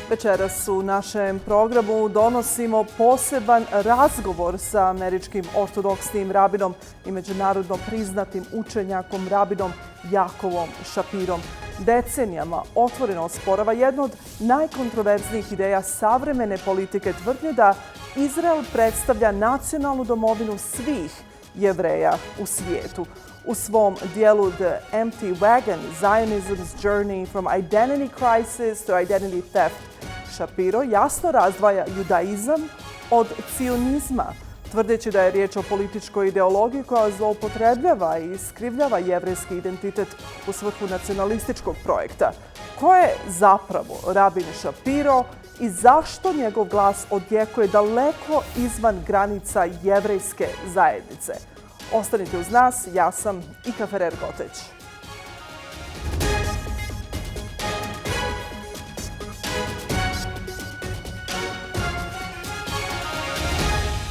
Večeras u našem programu donosimo poseban razgovor sa američkim ortodoksnim rabinom i međunarodno priznatim učenjakom Rabinom Jaakovom Shapirom. Decenijama otvoreno osporava jednu od najkontroverznijih ideja savremene politike tvrdnje da Izrael predstavlja nacionalnu domovinu svih Jevreja u svijetu. U svom dijelu The Empty Wagon, Zionism's Journey from Identity Crisis to Identity Theft, Shapiro jasno razdvaja judaizam od cionizma, tvrdeći da je riječ o političkoj ideologiji koja zloupotrebljava i iskrivljava jevrejski identitet u svrhu nacionalističkog projekta. Ko je zapravo Rabin Shapiro i zašto njegov glas odjekuje daleko izvan granica jevrejske zajednice? Ostanite uz nas, ja sam Ika Ferrer-Goteć.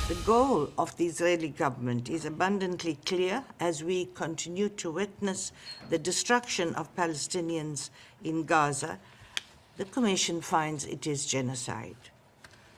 The goal of the Israeli government is abundantly clear as we continue to witness the destruction of Palestinians in Gaza. The Commission finds it is genocide.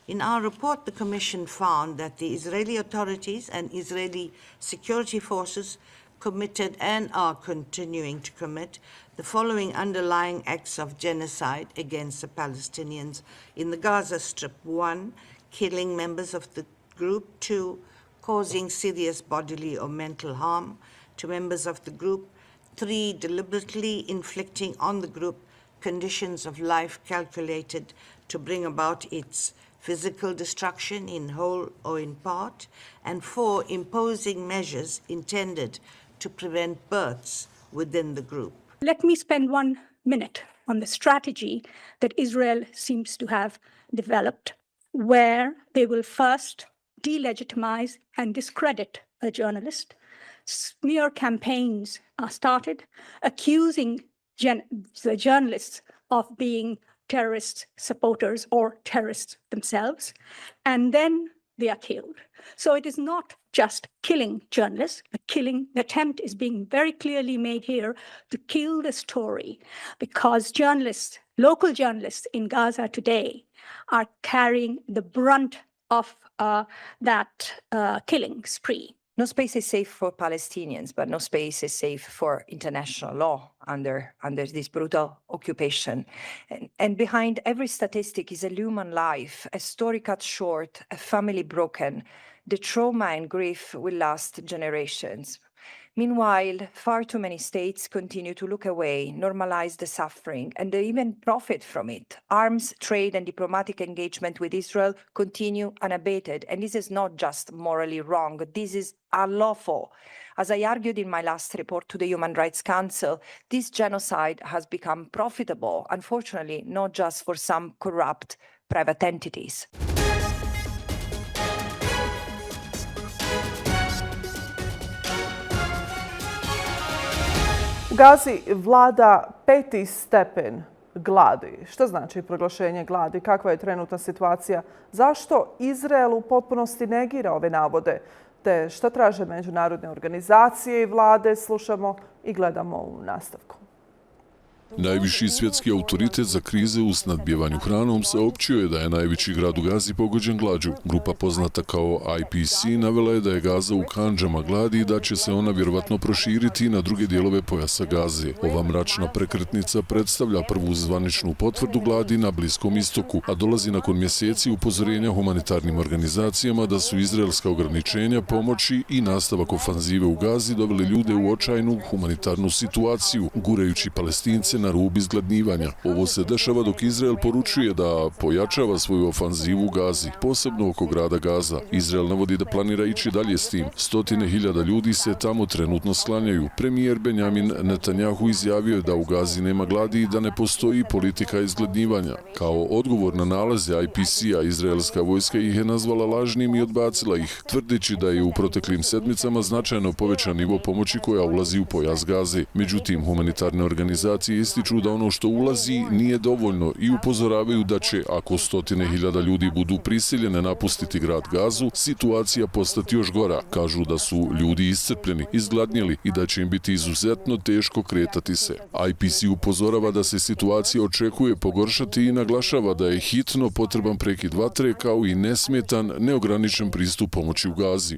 In our report, the Commission found that the Israeli authorities and Israeli security forces committed and are continuing to commit the following underlying acts of genocide against the Palestinians in the Gaza Strip. 1. Killing members of the group. 2. Causing serious bodily or mental harm to members of the group. 3. Deliberately inflicting on the group conditions of life calculated to bring about its physical destruction in whole or in part. And 4. Imposing measures intended to prevent births within the group. Let me spend 1 minute on the strategy that Israel seems to have developed, where they will first delegitimize and discredit a journalist. Smear campaigns are started, accusing the journalists of being terrorist supporters or terrorists themselves, and then they are killed. So it is not just killing journalists. The attempt is being very clearly made here to kill the story, because journalists, local journalists in Gaza today are carrying the brunt of that killing spree. No space is safe for Palestinians, but no space is safe for international law under this brutal occupation. And behind every statistic is a human life, a story cut short, a family broken. The trauma and grief will last generations. Meanwhile, far too many states continue to look away, normalize the suffering, and they even profit from it. Arms trade and diplomatic engagement with Israel continue unabated, and this is not just morally wrong, this is unlawful. As I argued in my last report to the Human Rights Council, this genocide has become profitable, unfortunately, not just for some corrupt private entities. U Gazi vlada 5. stepen gladi. Što znači proglašenje gladi? Kakva je trenutna situacija? Zašto Izrael u potpunosti negira ove navode? Te što traže međunarodne organizacije i vlade? Slušamo i gledamo u nastavku. Najviši svjetski autoritet za krize u snadbijevanju hranom saopćio je da je najveći grad u Gazi pogođen glađu. Grupa poznata kao IPC navela je da je Gaza u kandžama gladi i da će se ona vjerovatno proširiti na druge dijelove pojasa Gaze. Ova mračna prekretnica predstavlja prvu zvaničnu potvrdu gladi na Bliskom istoku, a dolazi nakon mjeseci upozorenja humanitarnim organizacijama da su izraelska ograničenja pomoći i nastavak ofanzive u Gazi doveli ljude u očajnu humanitarnu situaciju, gurajući Palestince na rub izgladnjivanja. Ovo se dešava dok Izrael poručuje da pojačava svoju ofanzivu u Gazi, posebno oko grada Gaza. Izrael navodi da planira ići dalje s tim. 100.000 ljudi se tamo trenutno sklanjaju. Premijer Benjamin Netanjahu izjavio je da u Gazi nema gladi i da ne postoji politika izgladnjivanja. Kao odgovor na nalaze IPC-a, izraelska vojska ih je nazvala lažnim i odbacila ih, tvrdeći da je u proteklim sedmicama značajno povećan nivo pomoći koja ulazi u pojas Gaze. Međutim, humanitarne organizacije ističu da ono što ulazi nije dovoljno i upozoravaju da će, ako 100.000 ljudi budu prisiljene napustiti grad Gazu, situacija postati još gora. Kažu da su ljudi iscrpljeni, izgladnjeli i da će im biti izuzetno teško kretati se. IPC upozorava da se situacija očekuje pogoršati i naglašava da je hitno potreban prekid vatre kao i nesmetan, neograničen pristup pomoći u Gazi.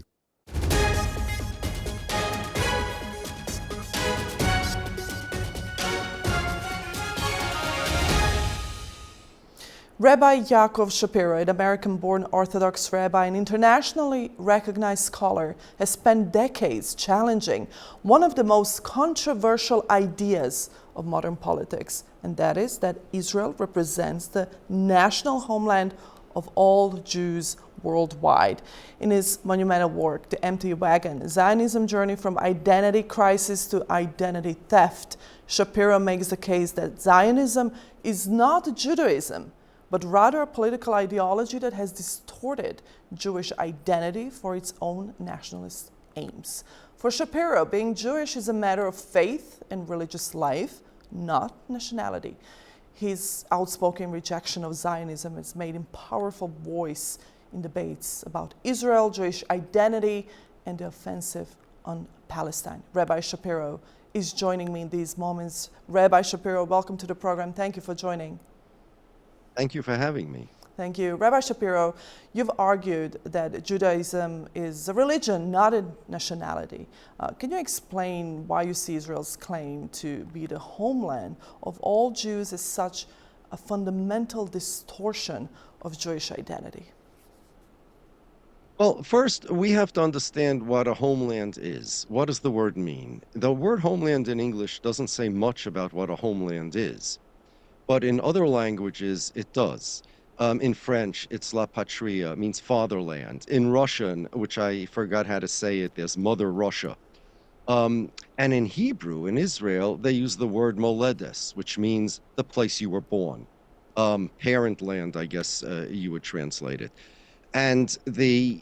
Rabbi Yaakov Shapiro, an American-born Orthodox rabbi and internationally recognized scholar, has spent decades challenging one of the most controversial ideas of modern politics, and that is that Israel represents the national homeland of all Jews worldwide. In his monumental work, The Empty Wagon, Zionism Journey from Identity Crisis to Identity Theft, Shapiro makes the case that Zionism is not Judaism, but rather a political ideology that has distorted Jewish identity for its own nationalist aims. For Shapiro, being Jewish is a matter of faith and religious life, not nationality. His outspoken rejection of Zionism has made him a powerful voice in debates about Israel, Jewish identity, and the offensive on Palestine. Rabbi Shapiro is joining me in these moments. Rabbi Shapiro, welcome to the program. Thank you for joining. Thank you for having me. Thank you. Rabbi Shapiro, you've argued that Judaism is a religion, not a nationality. Can you explain why you see Israel's claim to be the homeland of all Jews as such a fundamental distortion of Jewish identity? Well, first, we have to understand what a homeland is. What does the word mean? The word homeland in English doesn't say much about what a homeland is, but in other languages, it does. In French, it's la patria, means fatherland. In Russian, which I forgot how to say it, there's Mother Russia. And in Hebrew, in Israel, they use the word moledes, which means the place you were born. Parent land, I guess you would translate it. And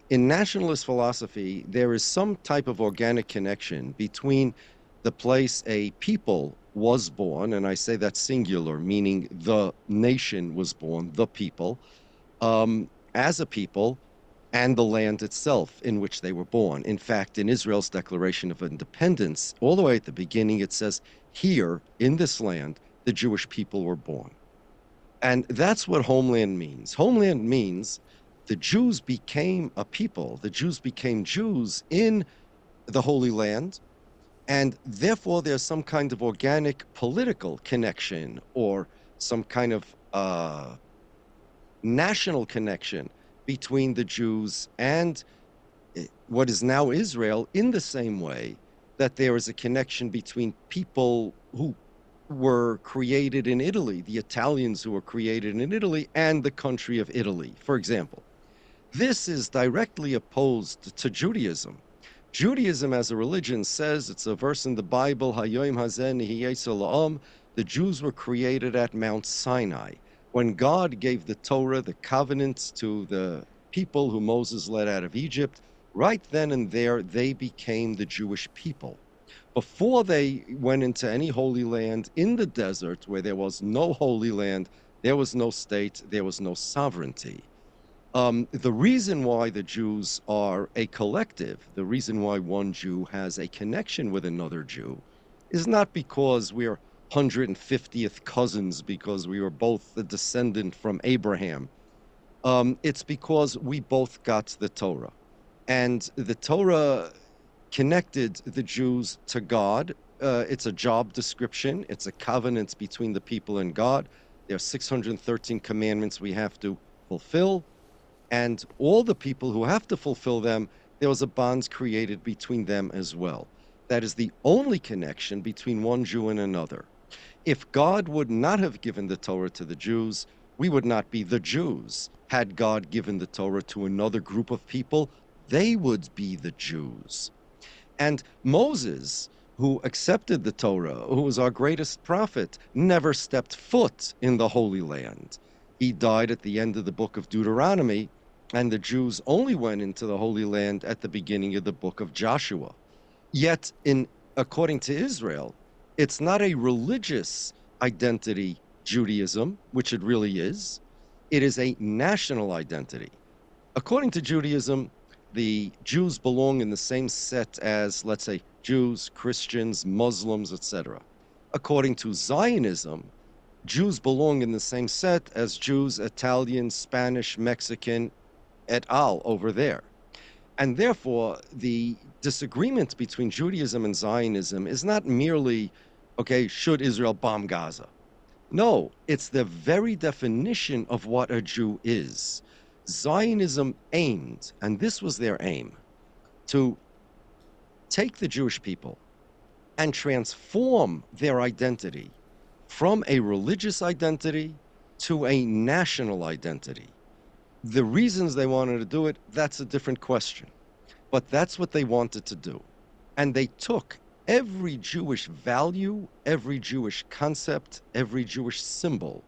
in nationalist philosophy, there is some type of organic connection between the place a people was born, and I say that singular, meaning the nation was born, the people, as a people, and the land itself in which they were born. In fact, in Israel's Declaration of Independence, all the way at the beginning, it says, here, in this land, the Jewish people were born. And that's what homeland means. Homeland means the Jews became a people. The Jews became Jews in the Holy Land, and therefore there's some kind of organic political connection or some kind of national connection between the Jews and what is now Israel, in the same way that there is a connection between people who were created in Italy, the Italians who were created in Italy, and the country of Italy, for example. This is directly opposed to Judaism. Judaism as a religion says, it's a verse in the Bible, Hayoim Hazeh Nihiyeh La'am, the Jews were created at Mount Sinai. When God gave the Torah, the covenants to the people who Moses led out of Egypt, right then and there, they became the Jewish people. Before they went into any holy land in the desert, where there was no holy land, there was no state, there was no sovereignty. The reason why the Jews are a collective, the reason why one Jew has a connection with another Jew, is not because we're 150th cousins, because we were both the descendant from Abraham. It's because we both got the Torah. And the Torah connected the Jews to God. It's a job description. It's a covenant between the people and God. There are 613 commandments we have to fulfill. And all the people who have to fulfill them, there was a bond created between them as well. That is the only connection between one Jew and another. If God would not have given the Torah to the Jews, we would not be the Jews. Had God given the Torah to another group of people, they would be the Jews. And Moses, who accepted the Torah, who was our greatest prophet, never stepped foot in the Holy Land. He died at the end of the book of Deuteronomy, and the Jews only went into the Holy Land at the beginning of the book of Joshua. Yet, according to Israel, it's not a religious identity Judaism, which it really is. It is a national identity. According to Judaism, the Jews belong in the same set as, let's say, Jews, Christians, Muslims, etc. According to Zionism, Jews belong in the same set as Jews, Italian, Spanish, Mexican, et al. Over there. And therefore, the disagreement between Judaism and Zionism is not merely, okay, should Israel bomb Gaza? No, it's the very definition of what a Jew is. Zionism aimed, and this was their aim, to take the Jewish people and transform their identity from a religious identity to a national identity. The reasons they wanted to do it, that's a different question. But that's what they wanted to do. And they took every Jewish value, every Jewish concept, every Jewish symbol,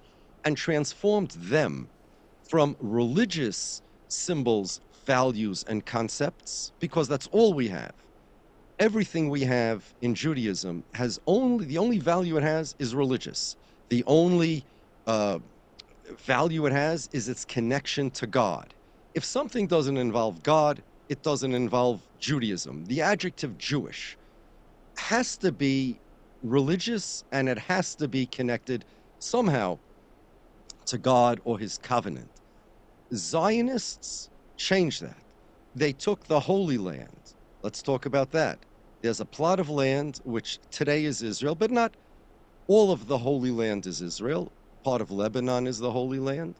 and transformed them from religious symbols, values, and concepts, because that's all we have. Everything we have in Judaism has the only value it has is religious. The only value it has is its connection to God. If something doesn't involve God, it doesn't involve Judaism. The adjective Jewish has to be religious, and it has to be connected somehow to God or his covenant. Zionists changed that. They took the Holy Land. Let's talk about that. There's a plot of land which today is Israel, but not all of the Holy Land is Israel. Part of Lebanon is the Holy Land.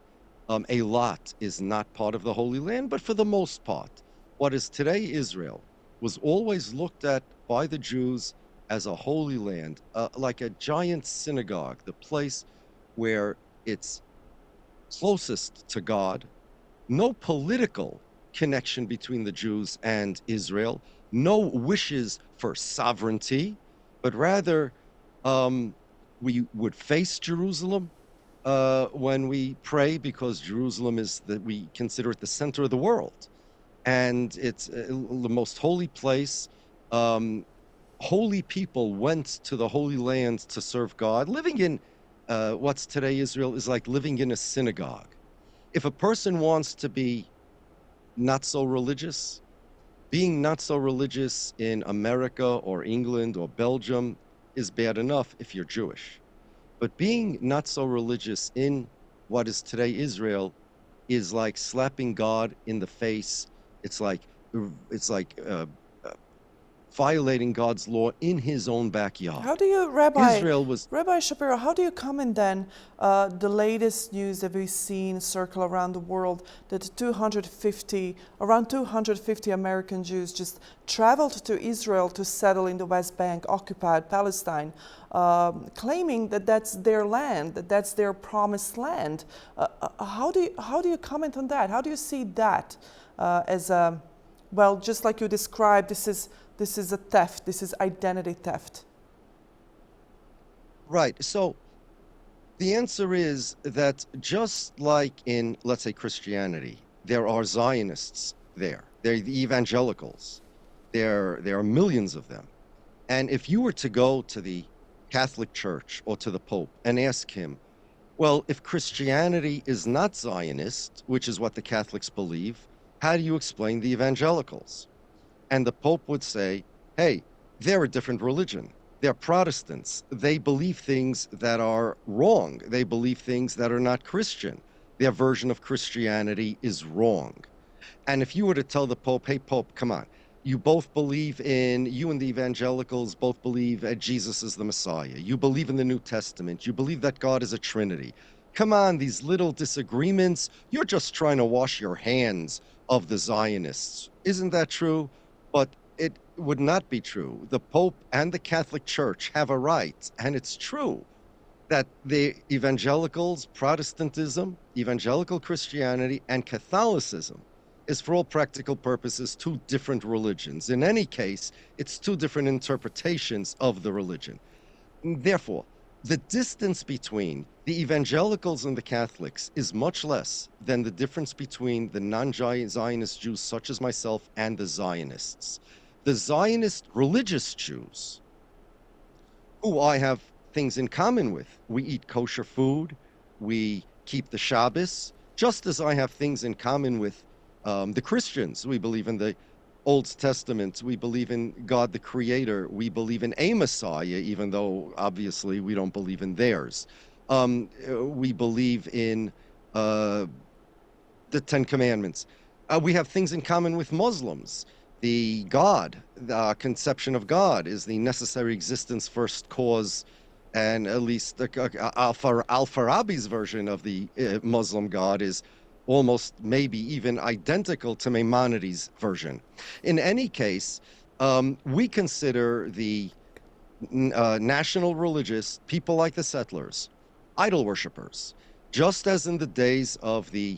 A lot is not part of the Holy Land, but for the most part, what is today Israel was always looked at by the Jews as a holy land, like a giant synagogue, the place where it's closest to God. No political connection between the Jews and Israel, no wishes for sovereignty, but rather we would face Jerusalem when we pray, because Jerusalem is we consider it the center of the world, and it's the most holy place. Holy people went to the Holy Land to serve God. Living in what's today Israel is like living in a synagogue. If a person wants to be not so religious, being not so religious in America or England or Belgium is bad enough if you're Jewish. But being not so religious in what is today Israel is like slapping God in the face. It's like violating God's law in his own backyard. How do you, Rabbi Shapiro, how do you comment then the latest news that we've seen circle around the world that around 250 American Jews just traveled to Israel to settle in the West Bank, occupied Palestine, claiming that that's their land, that that's their promised land? How do you comment on that? How do you see that as a, well, just like you described, this is a theft. This is identity theft. Right. So the answer is that just like in, let's say, Christianity, there are Zionists there. They're the evangelicals. There are millions of them. And if you were to go to the Catholic Church or to the Pope and ask him, well, if Christianity is not Zionist, which is what the Catholics believe, how do you explain the evangelicals? And the Pope would say, hey, they're a different religion. They're Protestants. They believe things that are wrong. They believe things that are not Christian. Their version of Christianity is wrong. And if you were to tell the Pope, hey, Pope, come on, you and the evangelicals both believe that Jesus is the Messiah. You believe in the New Testament. You believe that God is a Trinity. Come on, these little disagreements, you're just trying to wash your hands of the Zionists. Isn't that true? But it would not be true. The Pope and the Catholic Church have a right, and it's true, that the evangelicals, Protestantism, evangelical Christianity, and Catholicism is, for all practical purposes, two different religions. In any case, it's two different interpretations of the religion. Therefore, the distance between the evangelicals and the Catholics is much less than the difference between the non-Zionist Jews, such as myself, and the Zionists. The Zionist religious Jews, who I have things in common with. We eat kosher food, we keep the Shabbos, just as I have things in common with the Christians. We believe in the Old Testament, we believe in God the Creator, we believe in a Messiah, even though obviously we don't believe in theirs. We believe in the Ten Commandments. We have things in common with Muslims. The conception of God is the necessary existence, first cause, and at least Al-Farabi's version of the Muslim God is almost maybe even identical to Maimonides' version. In any case, we consider the national religious people like the settlers idol worshippers, just as in the days of the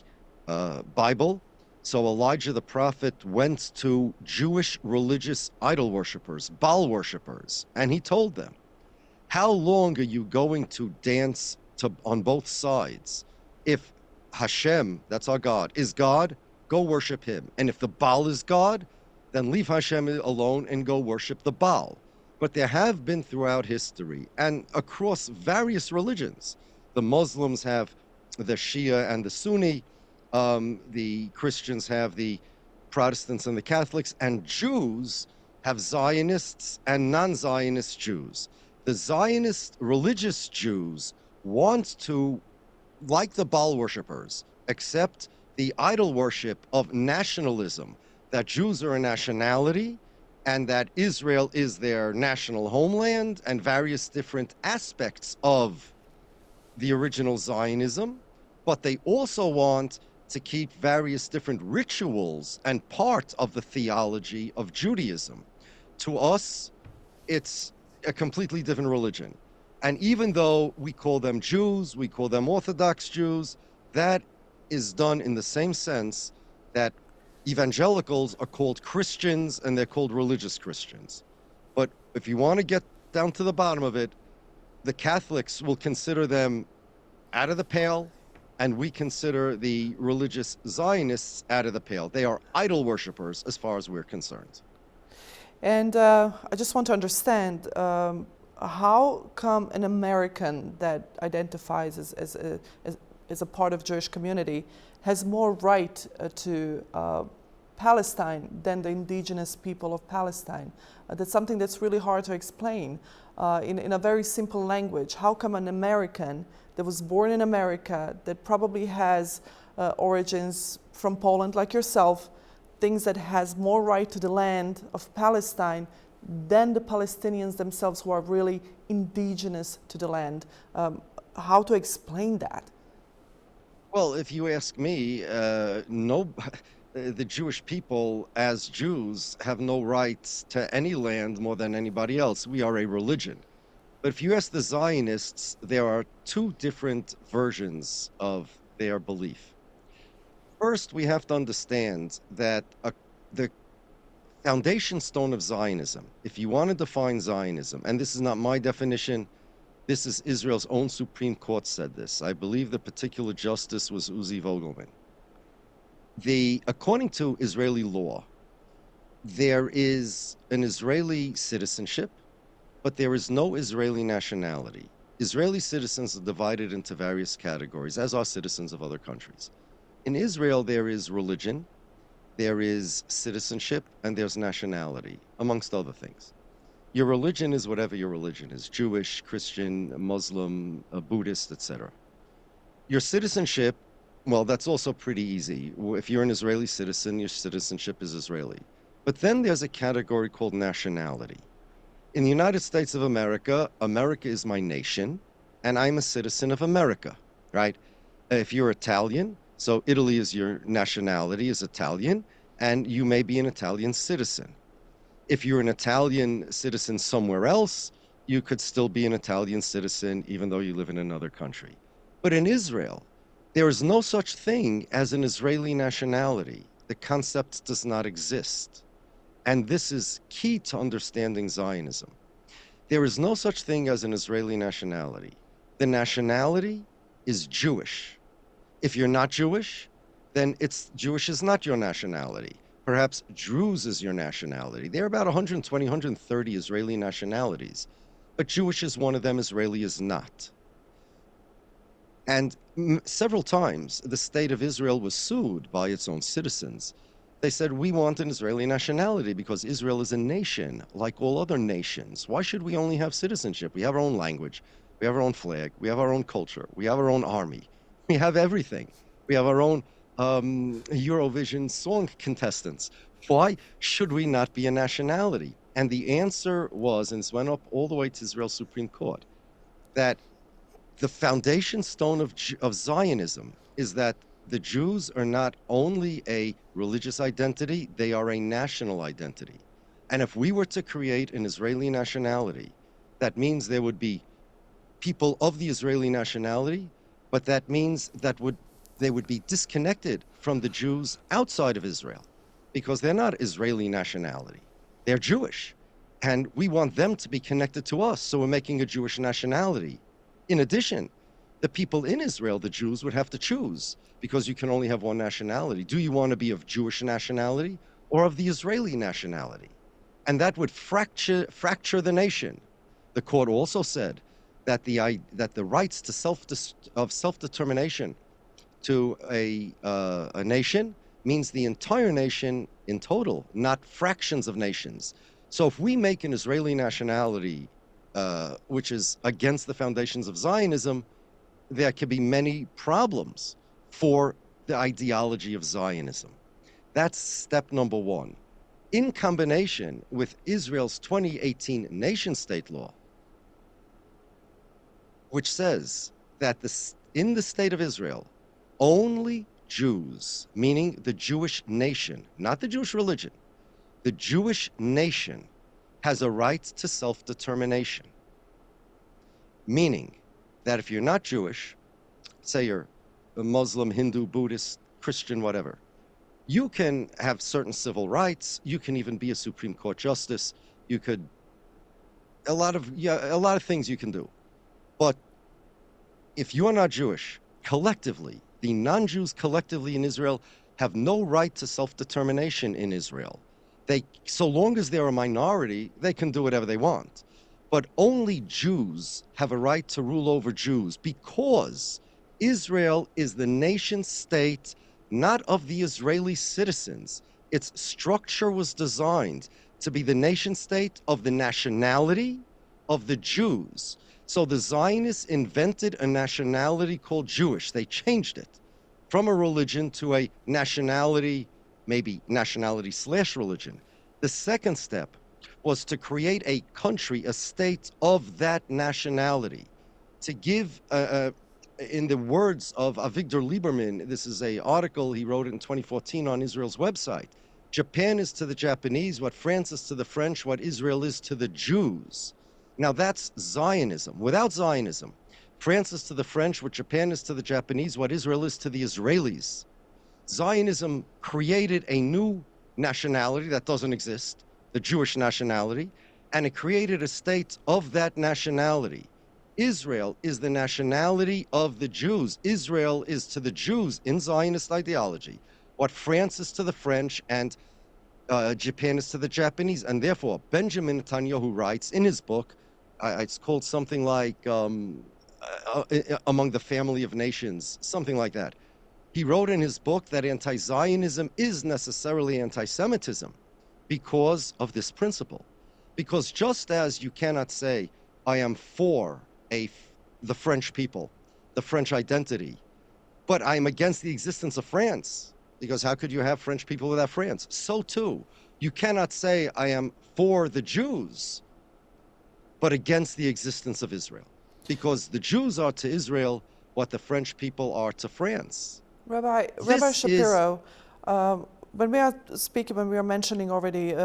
Bible. So Elijah the prophet went to Jewish religious idol worshippers, Baal worshippers, and he told them, how long are you going to dance on both sides? If Hashem, that's our God, is God, go worship him. And if the Baal is God, then leave Hashem alone and go worship the Baal. But there have been throughout history and across various religions. The Muslims have the Shia and the Sunni. The Christians have the Protestants and the Catholics, and Jews have Zionists and non-Zionist Jews. The Zionist religious Jews want to, like the Baal worshippers, accept the idol worship of nationalism, that Jews are a nationality and that Israel is their national homeland, and various different aspects of the original Zionism. But they also want to keep various different rituals and part of the theology of Judaism. To us, it's a completely different religion. And even though we call them Jews, we call them Orthodox Jews, that is done in the same sense that evangelicals are called Christians and they're called religious Christians. But if you want to get down to the bottom of it, the Catholics will consider them out of the pale, and we consider the religious Zionists out of the pale. They are idol worshippers as far as we're concerned. And I just want to understand, how come an American that identifies as a part of Jewish community has more right to Palestine than the indigenous people of Palestine? That's something that's really hard to explain in a very simple language. How come an American that was born in America, that probably has origins from Poland like yourself, thinks that has more right to the land of Palestine than the Palestinians themselves who are really indigenous to the land? How to explain that? Well, if you ask me, the Jewish people as Jews have no rights to any land more than anybody else. We are a religion. But if you ask the Zionists, there are two different versions of their belief. First, we have to understand that the foundation stone of Zionism, if you want to define Zionism, and this is not my definition, this is Israel's own Supreme Court said this. I believe the particular justice was Uzi Vogelman. According to Israeli law, there is an Israeli citizenship, but there is no Israeli nationality. Israeli citizens are divided into various categories, as are citizens of other countries. In Israel, there is religion, there is citizenship, and there's nationality, amongst other things. Your religion is whatever your religion is, Jewish, Christian, Muslim, Buddhist, etc. Your citizenship, well, that's also pretty easy. If you're an Israeli citizen, your citizenship is Israeli. But then there's a category called nationality. In the United States of America, America is my nation, and I'm a citizen of America, right? If you're Italian, so Italy is your nationality, is Italian, and you may be an Italian citizen. If you're an Italian citizen somewhere else, you could still be an Italian citizen even though you live in another country. But in Israel, there is no such thing as an Israeli nationality. The concept does not exist. And this is key to understanding Zionism. There is no such thing as an Israeli nationality. The nationality is Jewish. If you're not Jewish, then Jewish is not your nationality. Perhaps Druze is your nationality. There are about 120, 130 Israeli nationalities. but Jewish is one of them, Israeli is not. And several times the state of Israel was sued by its own citizens. They said, we want an Israeli nationality because Israel is a nation like all other nations. Why should we only have citizenship? We have our own language, we have our own flag, we have our own culture, we have our own army, we have everything. We have our own Eurovision song contestants. Why should we not be a nationality? And the answer was, and this went up all the way to Israel's Supreme Court, that the foundation stone of Zionism is that the Jews are not only a religious identity, they are a national identity. And if we were to create an Israeli nationality, that means there would be people of the Israeli nationality, but that means that they would be disconnected from the Jews outside of Israel because they're not Israeli nationality. They're Jewish. And we want them to be connected to us, so we're making a Jewish nationality. In addition, the people in Israel, the Jews, would have to choose because you can only have one nationality. Do you want to be of Jewish nationality or of the Israeli nationality? And that would fracture the nation. The court also said that the rights to self-determination to a nation means the entire nation in total, not fractions of nations. So if we make an Israeli nationality, which is against the foundations of Zionism, there could be many problems for the ideology of Zionism. That's step number one. In combination with Israel's 2018 nation-state law, which says that in the state of Israel, only Jews, meaning the Jewish nation, not the Jewish religion, the Jewish nation has a right to self-determination. Meaning that if you're not Jewish, say you're a Muslim, Hindu, Buddhist, Christian, whatever, you can have certain civil rights. You can even be a Supreme Court justice. You could, a lot of things you can do. But if you're not Jewish, collectively, the non-Jews collectively in Israel have no right to self-determination in Israel. So long as they're a minority, they can do whatever they want. But only Jews have a right to rule over Jews because Israel is the nation state, not of the Israeli citizens. Its structure was designed to be the nation state of the nationality of the Jews. So the Zionists invented a nationality called Jewish. They changed it from a religion to a nationality, maybe nationality/religion. The second step was to create a country, a state of that nationality, to give, in the words of Avigdor Lieberman, this is an article he wrote in 2014 on Israel's website, Japan is to the Japanese what France is to the French, what Israel is to the Jews. Now that's Zionism. Without Zionism, France is to the French what Japan is to the Japanese, what Israel is to the Israelis. Zionism created a new nationality that doesn't exist, the Jewish nationality, and it created a state of that nationality. Israel is the nationality of the Jews. Israel is to the Jews in Zionist ideology what France is to the French and Japan is to the Japanese. And therefore, Benjamin Netanyahu writes in his book, it's called something like Among the Family of Nations, something like that. He wrote in his book that anti-Zionism is necessarily anti-Semitism because of this principle. Because just as you cannot say, I am for the French people, the French identity, but I'm against the existence of France, because how could you have French people without France? So too, you cannot say I am for the Jews, but against the existence of Israel, because the Jews are to Israel what the French people are to France. Rabbi Shapiro, when we are mentioning already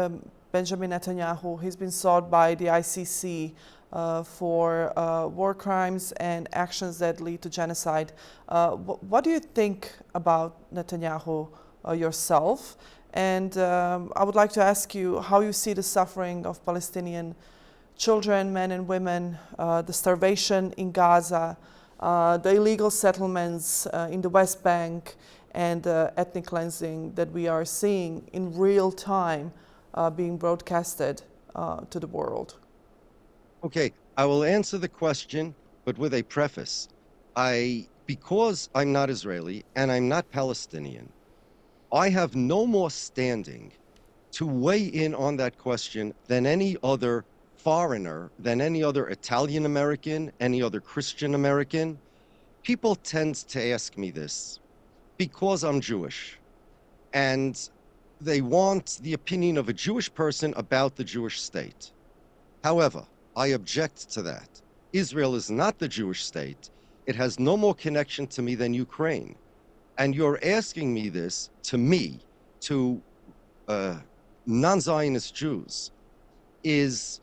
Benjamin Netanyahu, he's been sought by the ICC for war crimes and actions that lead to genocide. What do you think about Netanyahu yourself? And I would like to ask you how you see the suffering of Palestinian children, men and women, the starvation in Gaza, the illegal settlements in the West Bank, and ethnic cleansing that we are seeing in real time being broadcasted to the world. Okay, I will answer the question, but with a preface. Because I'm not Israeli and I'm not Palestinian, I have no more standing to weigh in on that question than any other foreigner, than any other Italian American, any other Christian American. People tend to ask me this because I'm Jewish, and they want the opinion of a Jewish person about the Jewish state. However, I object to that. Israel is not the Jewish state. It has no more connection to me than Ukraine. And you're asking me this to me, to non-Zionist Jews, is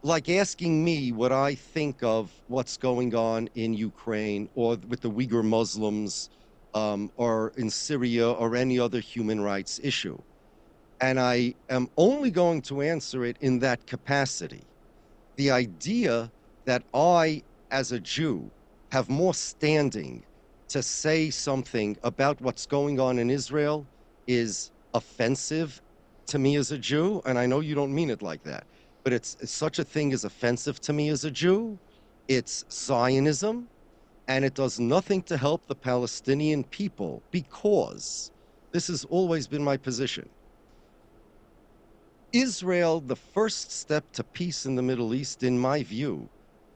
like asking me what I think of what's going on in Ukraine or with the Uyghur Muslims or in Syria or any other human rights issue. And I am only going to answer it in that capacity. The idea that I, as a Jew, have more standing to say something about what's going on in Israel is offensive to me as a Jew. And I know you don't mean it like that, but it's such a thing is offensive to me as a Jew. It's Zionism, and it does nothing to help the Palestinian people, because this has always been my position. Israel, the first step to peace in the Middle East, in my view,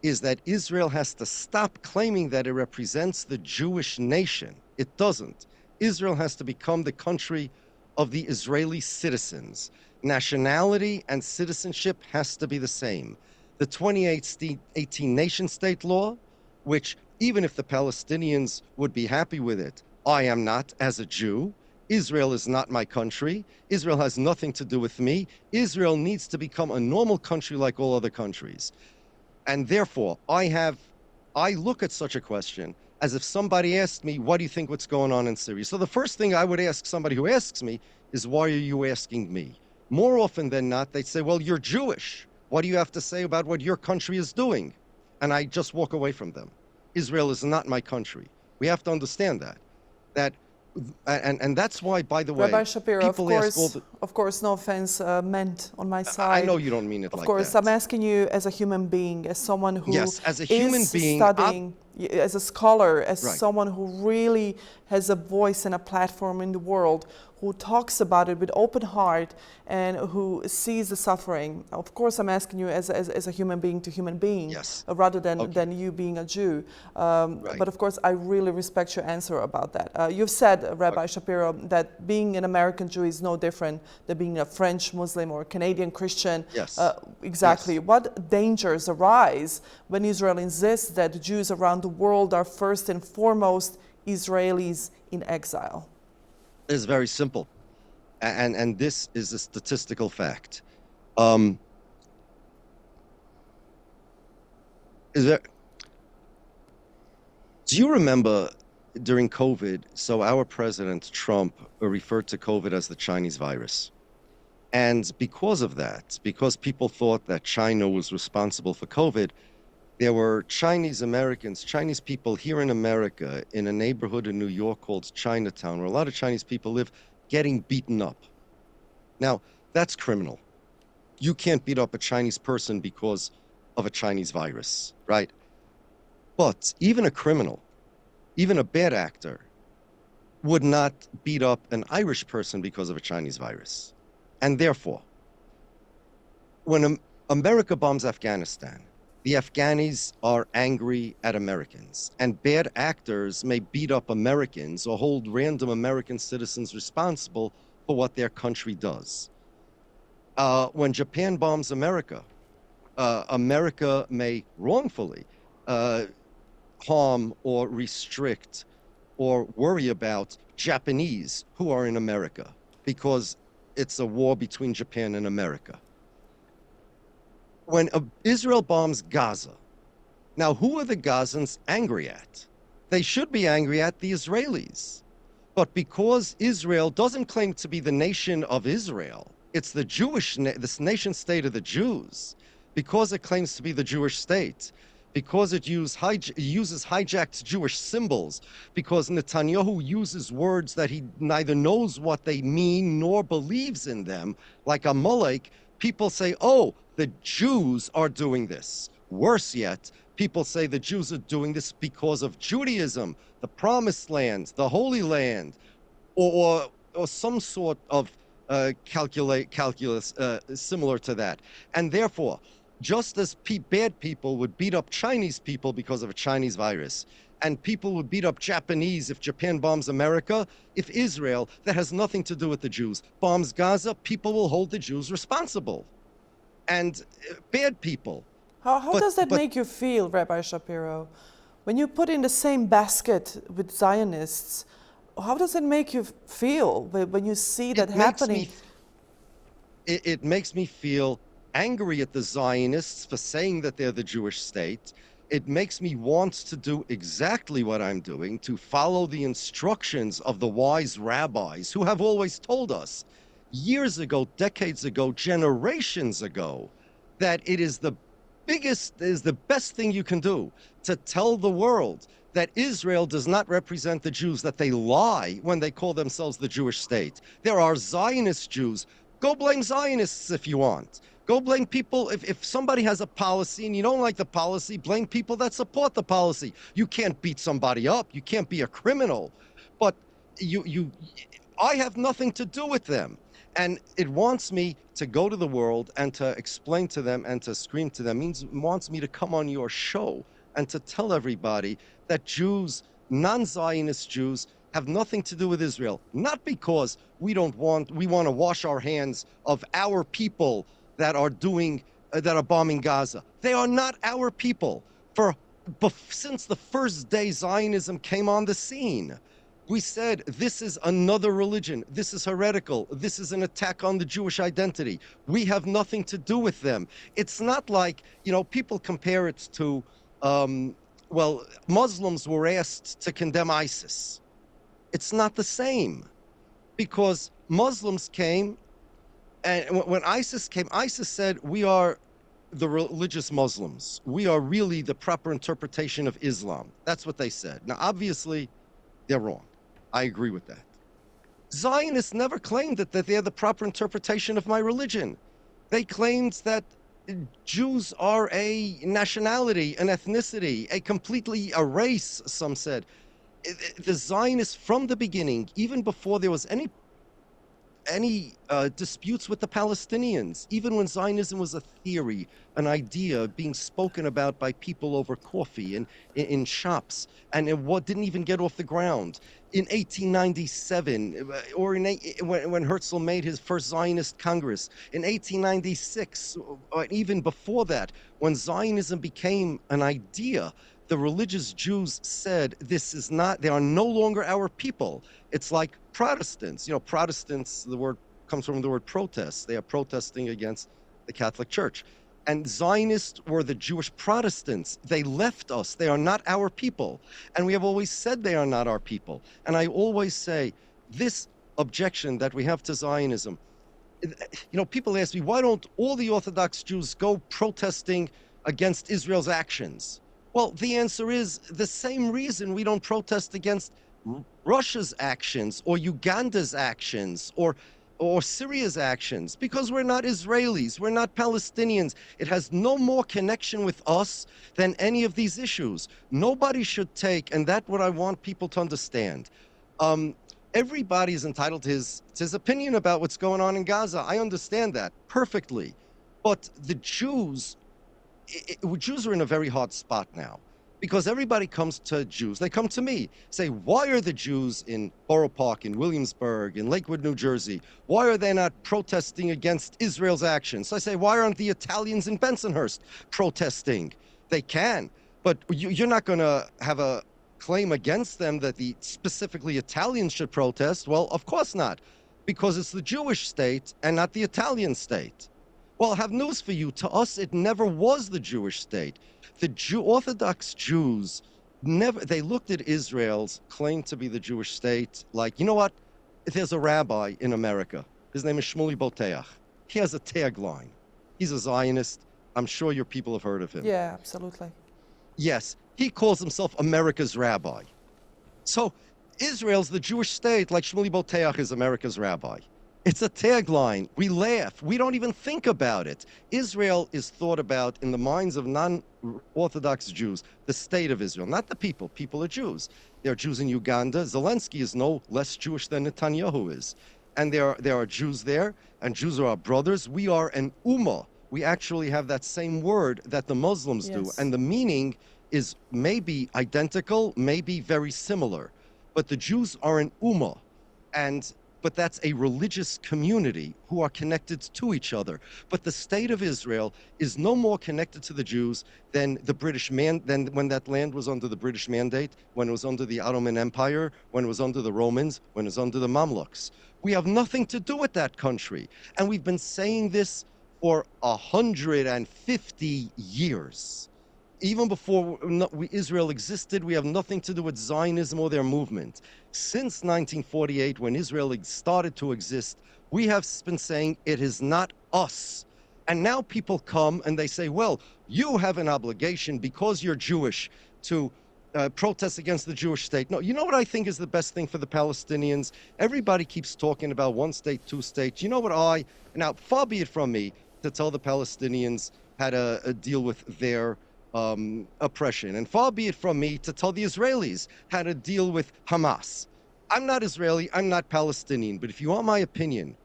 is that Israel has to stop claiming that it represents the Jewish nation. It doesn't. Israel has to become the country of the Israeli citizens. Nationality and citizenship has to be the same. The 2018 nation-state law, which even if the Palestinians would be happy with it, I am not as a Jew. Israel is not my country. Israel has nothing to do with me. Israel needs to become a normal country like all other countries. And therefore, I look at such a question as if somebody asked me, what do you think what's going on in Syria? So the first thing I would ask somebody who asks me is, why are you asking me? More often than not, they'd say, well, you're Jewish. What do you have to say about what your country is doing? And I just walk away from them. Israel is not my country. We have to understand that. And that's why, by the way, Rabbi Shapiro, people of course, no offense meant on my side. I know you don't mean it like that. Of course, I'm asking you as a human being, as someone who yes, as a human being, studying, as a scholar, as right. someone who really has a voice and a platform in the world, who talks about it with open heart and who sees the suffering. Of course, I'm asking you as a human being to human being, yes. Rather than you being a Jew. Right. But of course, I really respect your answer about that. You've said, Rabbi Shapiro, that being an American Jew is no different than being a French Muslim or Canadian Christian. Yes. Exactly. Yes. What dangers arise when Israel insists that Jews around the world are first and foremost Israelis in exile? It's very simple, and this is a statistical fact. Do you remember during COVID, so our president, Trump, referred to COVID as the Chinese virus. And because of that, because people thought that China was responsible for COVID, there were Chinese Americans, Chinese people here in America, in a neighborhood in New York called Chinatown, where a lot of Chinese people live, getting beaten up. Now, that's criminal. You can't beat up a Chinese person because of a Chinese virus, right? But even a criminal, even a bad actor, would not beat up an Irish person because of a Chinese virus. And therefore, when America bombs Afghanistan, the Afghanis are angry at Americans, and bad actors may beat up Americans or hold random American citizens responsible for what their country does. When Japan bombs America, America may wrongfully harm or restrict or worry about Japanese who are in America because it's a war between Japan and America. When Israel bombs Gaza, now who are the Gazans angry at? They should be angry at the Israelis. But because Israel doesn't claim to be the nation of Israel, it's the this nation state of the Jews, because it claims to be the Jewish state, because it uses hijacked Jewish symbols, because Netanyahu uses words that he neither knows what they mean nor believes in them, like Amalek, people say, oh, the Jews are doing this. Worse yet, people say the Jews are doing this because of Judaism, the Promised Land, the Holy Land, or some sort of calculus similar to that. And therefore, just as bad people would beat up Chinese people because of a Chinese virus, and people would beat up Japanese if Japan bombs America, if Israel, that has nothing to do with the Jews, bombs Gaza, people will hold the Jews responsible. And bad people. How does that make you feel, Rabbi Shapiro? When you put in the same basket with Zionists, how does it make you feel when you see that happening? It makes me feel angry at the Zionists for saying that they're the Jewish state. It makes me want to do exactly what I'm doing, to follow the instructions of the wise rabbis who have always told us years ago, decades ago, generations ago, that it is the best thing you can do to tell the world that Israel does not represent the Jews, that they lie when they call themselves the Jewish state. There are Zionist Jews. Go blame Zionists if you want. Go blame people. If somebody has a policy and you don't like the policy, blame people that support the policy. You can't beat somebody up. You can't be a criminal. But I have nothing to do with them. And it wants me to go to the world and to explain to them and to scream to them. It wants me to come on your show and to tell everybody that Jews, non-Zionist Jews, have nothing to do with Israel. Not because we want to wash our hands of our people that are bombing Gaza. They are not our people. Since the first day Zionism came on the scene, we said, this is another religion. This is heretical. This is an attack on the Jewish identity. We have nothing to do with them. It's not like, people compare it to, Muslims were asked to condemn ISIS. It's not the same, because Muslims came, and when ISIS came, ISIS said, we are the religious Muslims. We are really the proper interpretation of Islam. That's what they said. Now, obviously, they're wrong. I agree with that. Zionists never claimed that they're the proper interpretation of my religion. They claimed that Jews are a nationality, an ethnicity, a race, some said. The Zionists, from the beginning, even before there was any disputes with the Palestinians, even when Zionism was a theory, an idea being spoken about by people over coffee and in shops, and what didn't even get off the ground. In 1897, or when Herzl made his first Zionist Congress, in 1896, or even before that, when Zionism became an idea, the religious Jews said, they are no longer our people. It's like Protestants. Protestants, the word comes from the word protest. They are protesting against the Catholic Church. And Zionists were the Jewish Protestants. They left us. They are not our people. And we have always said they are not our people. And I always say, this objection that we have to Zionism, people ask me, why don't all the Orthodox Jews go protesting against Israel's actions? Well, the answer is the same reason we don't protest against Russia's actions or Uganda's actions or Syria's actions, because we're not Israelis, we're not Palestinians. It has no more connection with us than any of these issues. Nobody should take, and that's what I want people to understand. Everybody is entitled to his opinion about what's going on in Gaza. I understand that perfectly. But the Jews are in a very hard spot now, because everybody comes to Jews. They come to me, say, why are the Jews in Borough Park, in Williamsburg, in Lakewood, New Jersey, why are they not protesting against Israel's actions? So I say, why aren't the Italians in Bensonhurst protesting? They can, but you're not going to have a claim against them that specifically Italians should protest. Well, of course not, because it's the Jewish state and not the Italian state. Well, I have news for you. To us, it never was the Jewish state. The Orthodox Jews they looked at Israel's claim to be the Jewish state like, you know what? There's a rabbi in America. His name is Shmuley Boteach. He has a tagline. He's a Zionist. I'm sure your people have heard of him. Yeah, absolutely. Yes, he calls himself America's rabbi. So Israel's the Jewish state, like Shmuley Boteach is America's rabbi. It's a tagline. We laugh. We don't even think about it. Israel is thought about in the minds of non-Orthodox Jews, the state of Israel, not the people. People are Jews. There are Jews in Uganda. Zelensky is no less Jewish than Netanyahu is. And there are Jews there, and Jews are our brothers. We are an ummah. We actually have that same word that the Muslims do. And the meaning is maybe identical, maybe very similar. But the Jews are an ummah. But that's a religious community who are connected to each other. But the state of Israel is no more connected to the Jews than than when that land was under the British mandate, when it was under the Ottoman Empire, when it was under the Romans, when it was under the Mamluks. We have nothing to do with that country. And we've been saying this for 150 years. Even before Israel existed, we have nothing to do with Zionism or their movement. Since 1948, when Israel started to exist, we have been saying it is not us. And now people come and they say, well, you have an obligation because you're Jewish to protest against the Jewish state. No, you know what I think is the best thing for the Palestinians? Everybody keeps talking about one state, two states. You know what now far be it from me to tell the Palestinians how to deal with their oppression. And far be it from me to tell the Israelis how to deal with Hamas. I'm not Israeli, I'm not Palestinian, but if you want my opinion,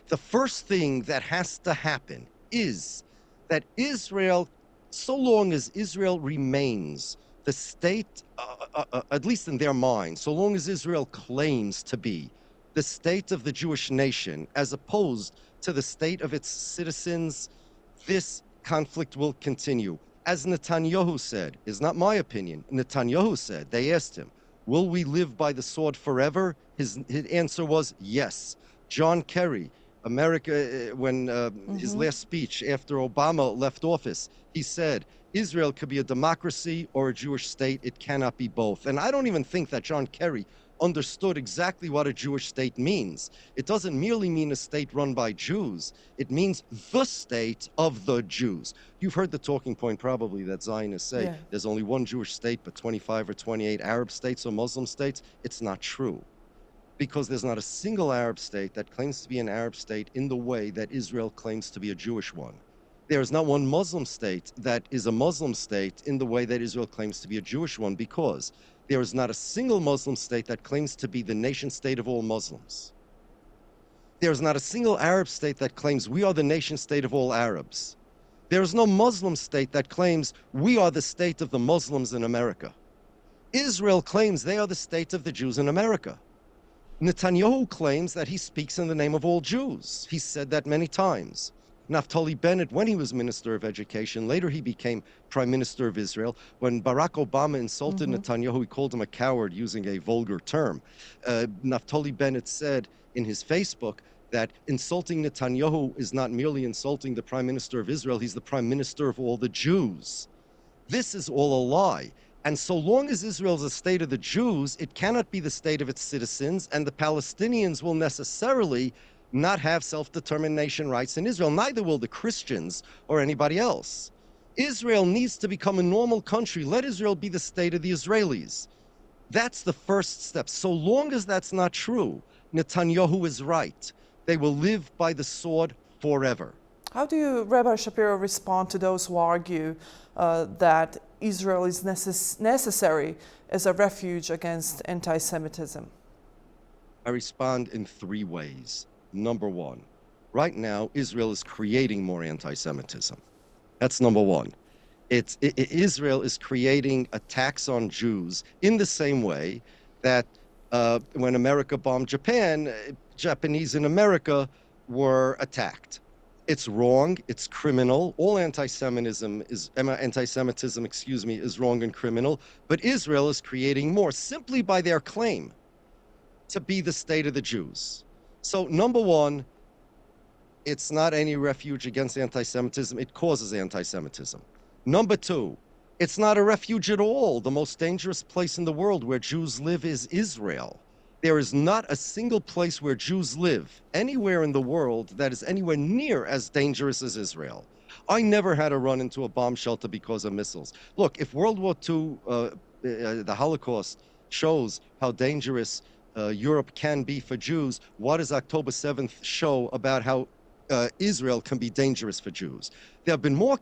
the first thing that has to happen is that Israel, so long as Israel remains the state, at least in their mind, so long as Israel claims to be the state of the Jewish nation, as opposed to the state of its citizens, this conflict will continue. As Netanyahu said, is not my opinion. Netanyahu said, they asked him, will we live by the sword forever? His answer was yes. John Kerry, America, when his last speech after Obama left office, he said, Israel could be a democracy or a Jewish state. It cannot be both. And I don't even think that John Kerry understood exactly what a Jewish state means. It doesn't merely mean a state run by Jews. It means the state of the Jews. You've heard the talking point probably that Zionists say there's only one Jewish state, but 25 or 28 Arab states or Muslim states. It's not true. Because there's not a single Arab state that claims to be an Arab state in the way that Israel claims to be a Jewish one. There is not one Muslim state that is a Muslim state in the way that Israel claims to be a Jewish one, because there is not a single Muslim state that claims to be the nation state of all Muslims. There is not a single Arab state that claims we are the nation state of all Arabs. There is no Muslim state that claims we are the state of the Muslims in America. Israel claims they are the state of the Jews in America. Netanyahu claims that he speaks in the name of all Jews. He said that many times. Naftali Bennett, when he was Minister of Education, later he became Prime Minister of Israel. When Barack Obama insulted Netanyahu, he called him a coward using a vulgar term. Naftali Bennett said in his Facebook that insulting Netanyahu is not merely insulting the Prime Minister of Israel, he's the Prime Minister of all the Jews. This is all a lie. And so long as Israel is a state of the Jews, it cannot be the state of its citizens, and the Palestinians will necessarily not have self-determination rights in Israel. Neither will the Christians or anybody else. Israel needs to become a normal country. Let Israel be the state of the Israelis. That's the first step. So long as that's not true, Netanyahu is right. They will live by the sword forever. How do you, Rabbi Shapiro, respond to those who argue that Israel is necessary as a refuge against anti-Semitism? I respond in three ways. Number one, right now, Israel is creating more anti-Semitism. That's number one. Israel is creating attacks on Jews in the same way that when America bombed Japan, Japanese in America were attacked. It's wrong, it's criminal. All anti-Semitism is wrong and criminal, but Israel is creating more simply by their claim to be the state of the Jews. So number one, it's not any refuge against anti-Semitism, it causes anti-Semitism. Number two, it's not a refuge at all. The most dangerous place in the world where Jews live is Israel. There is not a single place where Jews live anywhere in the world that is anywhere near as dangerous as Israel. I never had to run into a bomb shelter because of missiles. Look, if World War II, the Holocaust, shows how dangerous Europe can be for Jews, what does October 7th show about how Israel can be dangerous for Jews? There have been more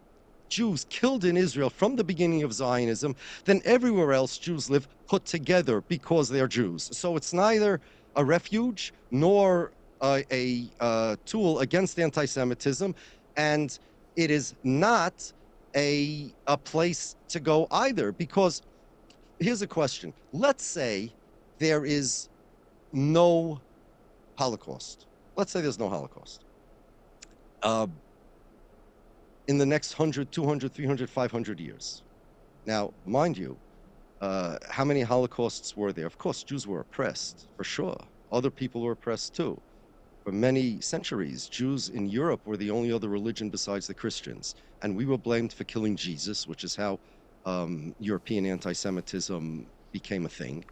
Jews killed in Israel from the beginning of Zionism than everywhere else Jews live put together because they're Jews. So it's neither a refuge nor a tool against anti-Semitism, and it is not a place to go either, because here's a question. Let's say there is no Holocaust. Let's say there's no Holocaust. In the next 100, 200, 300, 500 years. Now, mind you, how many Holocausts were there? Of course, Jews were oppressed, for sure. Other people were oppressed too. For many centuries, Jews in Europe were the only other religion besides the Christians. And we were blamed for killing Jesus, which is how European anti-Semitism became a thing.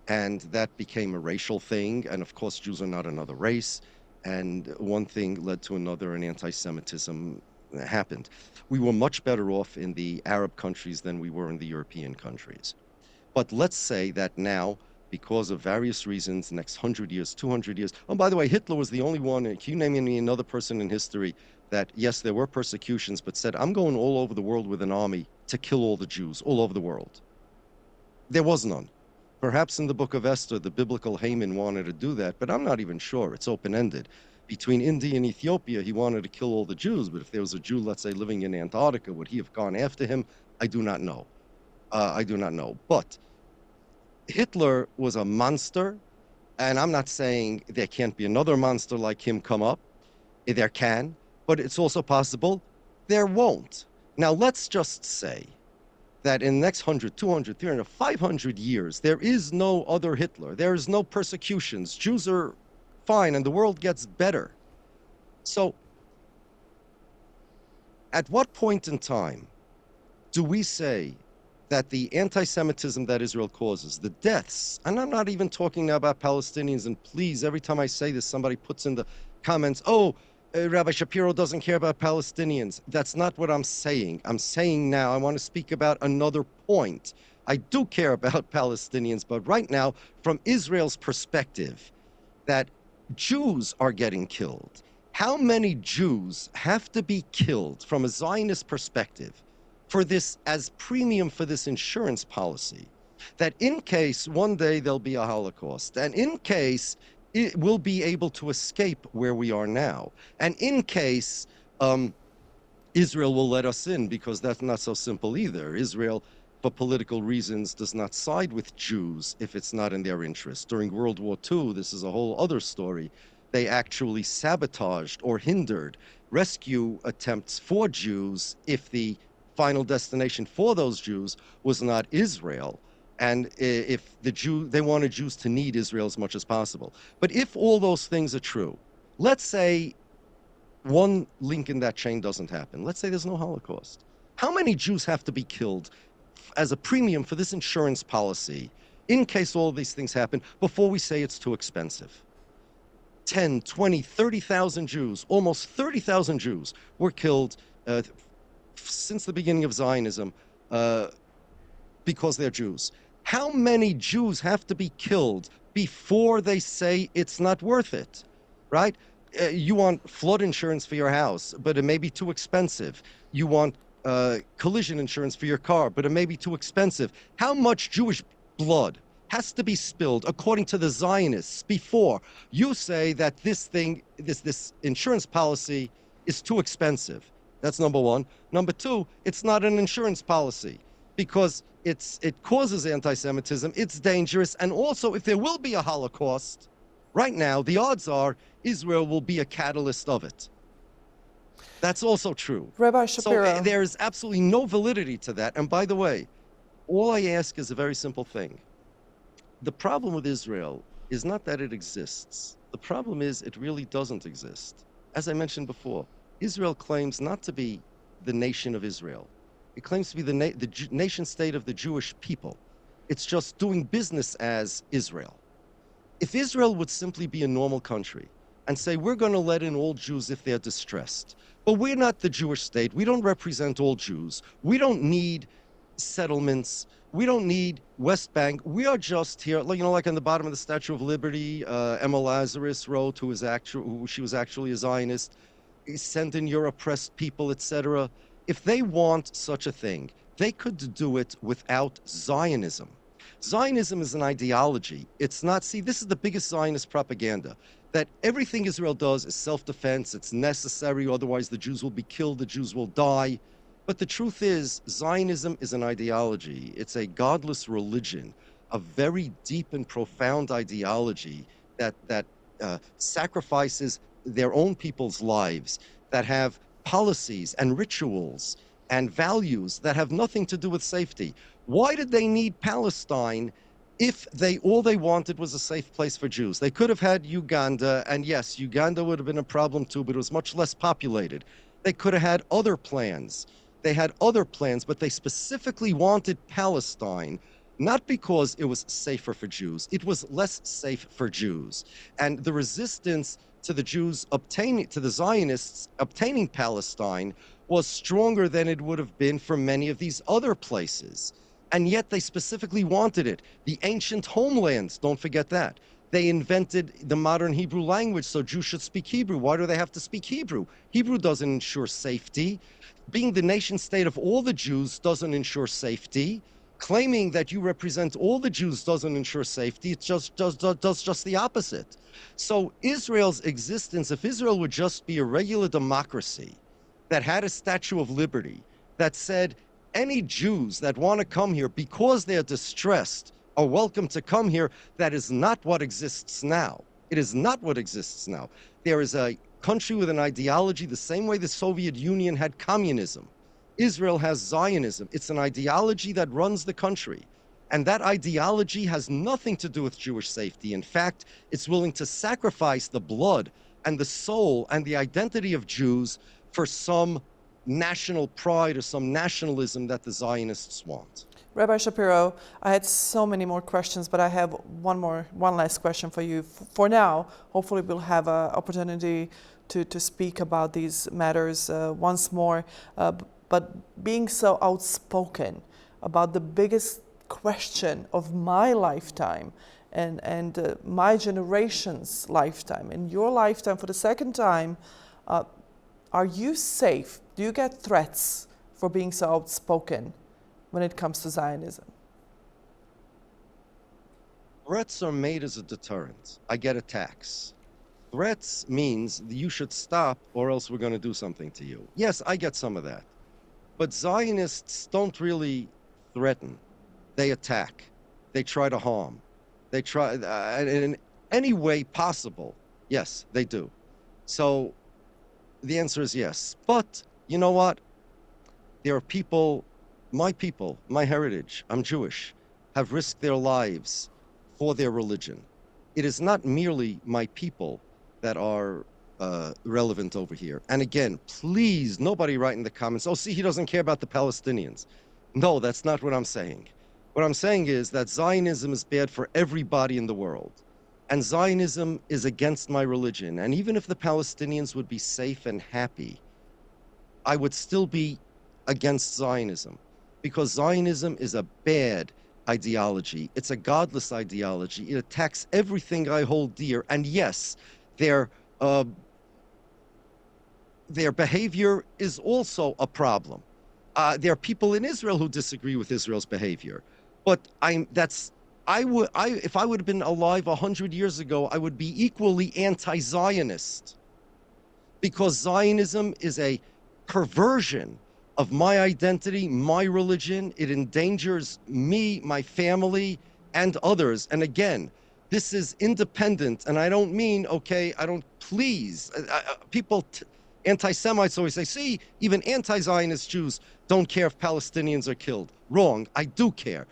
And that became a racial thing. And of course, Jews are not another race. And one thing led to another, and anti-Semitism happened. We were much better off in the Arab countries than we were in the European countries. But let's say that now, because of various reasons, next 100 years, 200 years. Oh, by the way, Hitler was the only one, can you name me another person in history that, yes, there were persecutions, but said, I'm going all over the world with an army to kill all the Jews, all over the world? There was none. Perhaps in the book of Esther, the biblical Haman wanted to do that, but I'm not even sure. It's open-ended. Between India and Ethiopia, he wanted to kill all the Jews, but if there was a Jew, let's say, living in Antarctica, would he have gone after him? I do not know. I do not know. But Hitler was a monster, and I'm not saying there can't be another monster like him come up. There can, but it's also possible there won't. Now, let's just say that in the next 100, 200, 300, 500 years, there is no other Hitler. There is no persecutions. Jews are fine, and the world gets better. So, at what point in time do we say that the anti-Semitism that Israel causes, the deaths, and I'm not even talking now about Palestinians, and please, every time I say this, somebody puts in the comments, oh, Rabbi Shapiro doesn't care about Palestinians. That's not what I'm saying. I'm saying now I want to speak about another point. I do care about Palestinians, but right now, from Israel's perspective, that Jews are getting killed. How many Jews have to be killed from a Zionist perspective for this, as premium for this insurance policy, that in case one day there'll be a Holocaust, and in case it will be able to escape where we are now, and in case Israel will let us in, because that's not so simple either. Israel, for political reasons, does not side with Jews if it's not in their interest. During World War II, this is a whole other story, they actually sabotaged or hindered rescue attempts for Jews if the final destination for those Jews was not Israel. And if they wanted Jews to need Israel as much as possible. But if all those things are true, let's say one link in that chain doesn't happen. Let's say there's no Holocaust. How many Jews have to be killed as a premium for this insurance policy in case all of these things happen before we say it's too expensive? 10, 20, 30,000 Jews, almost 30,000 Jews were killed since the beginning of Zionism because they're Jews. How many Jews have to be killed before they say it's not worth it, right? You want flood insurance for your house, but it may be too expensive. You want collision insurance for your car, but it may be too expensive. How much Jewish blood has to be spilled according to the Zionists before you say that this insurance policy is too expensive? That's number one. Number two, it's not an insurance policy because it causes anti-Semitism, it's dangerous, and also if there will be a Holocaust, right now, the odds are Israel will be a catalyst of it. That's also true. Rabbi Shapiro. So there is absolutely no validity to that. And by the way, all I ask is a very simple thing. The problem with Israel is not that it exists. The problem is it really doesn't exist. As I mentioned before, Israel claims not to be the nation of Israel. It claims to be the nation state of the Jewish people. It's just doing business as Israel. If Israel would simply be a normal country and say, we're going to let in all Jews if they're distressed, but we're not the Jewish state, we don't represent all Jews, we don't need settlements. We don't need West Bank. We are just here, like on the bottom of the Statue of Liberty, Emma Lazarus wrote, who she was actually a Zionist, send in your oppressed people, etc. If they want such a thing, they could do it without Zionism. Zionism is an ideology. It's not, see, this is the biggest Zionist propaganda, that everything Israel does is self-defense, it's necessary, otherwise the Jews will be killed, the Jews will die. But the truth is, Zionism is an ideology. It's a godless religion, a very deep and profound ideology that sacrifices their own people's lives, that have policies and rituals and values that have nothing to do with safety. Why did they need Palestine if all they wanted was a safe place for Jews? They could have had Uganda, and yes, Uganda would have been a problem too, but it was much less populated. They could have had other plans. They had other plans, but they specifically wanted Palestine, not because it was safer for Jews. It was less safe for Jews. And the resistance to the Jews to the Zionists obtaining Palestine was stronger than it would have been for many of these other places. And yet they specifically wanted it. The ancient homelands, don't forget that. They invented the modern Hebrew language so Jews should speak Hebrew. Why do they have to speak Hebrew? Hebrew doesn't ensure safety. Being the nation state of all the Jews doesn't ensure safety. Claiming that you represent all the Jews doesn't ensure safety. It does just the opposite. So Israel's existence, if Israel would just be a regular democracy that had a Statue of Liberty, that said any Jews that want to come here because they're distressed are welcome to come here, that is not what exists now. It is not what exists now. There is a country with an ideology the same way the Soviet Union had communism. Israel has Zionism. It's an ideology that runs the country. And that ideology has nothing to do with Jewish safety. In fact, it's willing to sacrifice the blood and the soul and the identity of Jews for some national pride or some nationalism that the Zionists want. Rabbi Shapiro, I had so many more questions, but I have one last question for you. For now, hopefully we'll have an opportunity to speak about these matters once more. But being so outspoken about the biggest question of my lifetime and my generation's lifetime, and your lifetime for the second time, are you safe? Do you get threats for being so outspoken when it comes to Zionism? Threats are made as a deterrent. I get attacks. Threats means you should stop or else we're going to do something to you. Yes, I get some of that. But Zionists don't really threaten. They attack. They try to harm. They try in any way possible. Yes, they do. So the answer is yes. But you know what? There are people, my heritage, I'm Jewish, have risked their lives for their religion. It is not merely my people that are relevant over here. And again, please, nobody write in the comments, oh, see, he doesn't care about the Palestinians. No, that's not what I'm saying. What I'm saying is that Zionism is bad for everybody in the world. And Zionism is against my religion. And even if the Palestinians would be safe and happy, I would still be against Zionism, because Zionism is a bad ideology. It's a godless ideology. It attacks everything I hold dear. And yes, their behavior is also a problem. There are people in Israel who disagree with Israel's behavior, but if I would have been alive 100 years ago, I would be equally anti-Zionist, because Zionism is a perversion of my identity, my religion. It endangers me, my family, and others. And again, this is independent, and I don't mean, okay, I don't, please, people, anti-Semites always say, see, even anti-Zionist Jews don't care if Palestinians are killed. Wrong, I do care.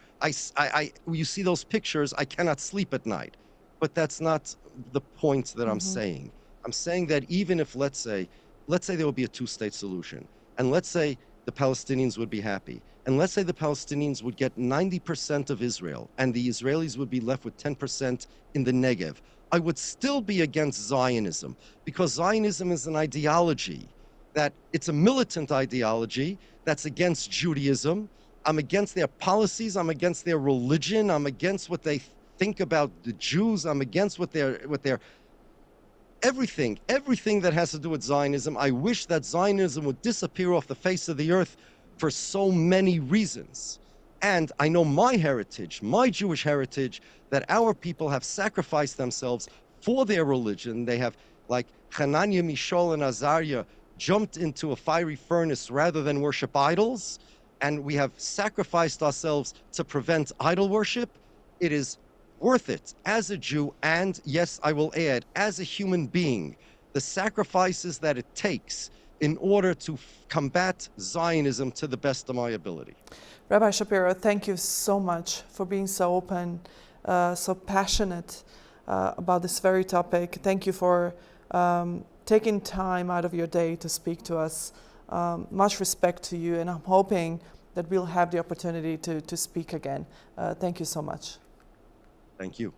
You see those pictures, I cannot sleep at night. But that's not the point that I'm saying. I'm saying that even if, let's say there will be a two-state solution, and let's say the Palestinians would be happy, and let's say the Palestinians would get 90% of Israel, and the Israelis would be left with 10% in the Negev, I would still be against Zionism, because Zionism is an ideology that it's a militant ideology that's against Judaism, I'm against their policies. I'm against their religion. I'm against what they think about the Jews. I'm against what their everything that has to do with Zionism. I wish that Zionism would disappear off the face of the earth for so many reasons. And I know my heritage, my Jewish heritage, that our people have sacrificed themselves for their religion. They have, like Hananiah, Mishael, and Azariah, jumped into a fiery furnace rather than worship idols. And we have sacrificed ourselves to prevent idol worship. It is worth it as a Jew, and yes, I will add, as a human being, the sacrifices that it takes in order to combat Zionism to the best of my ability. Rabbi Shapiro, thank you so much for being so open, so passionate about this very topic. Thank you for taking time out of your day to speak to us. Much respect to you, and I'm hoping that we'll have the opportunity to speak again. Thank you so much. Thank you.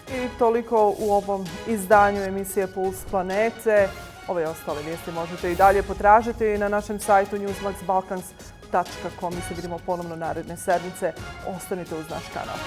I toliko u ovom izdanju emisije PULS Planete. Ove ostale vijesti možete i dalje potražiti na našem sajtu newsmax.balkans.com. Mi se vidimo ponovno naredne sedmice. Ostanite uz naš kanal.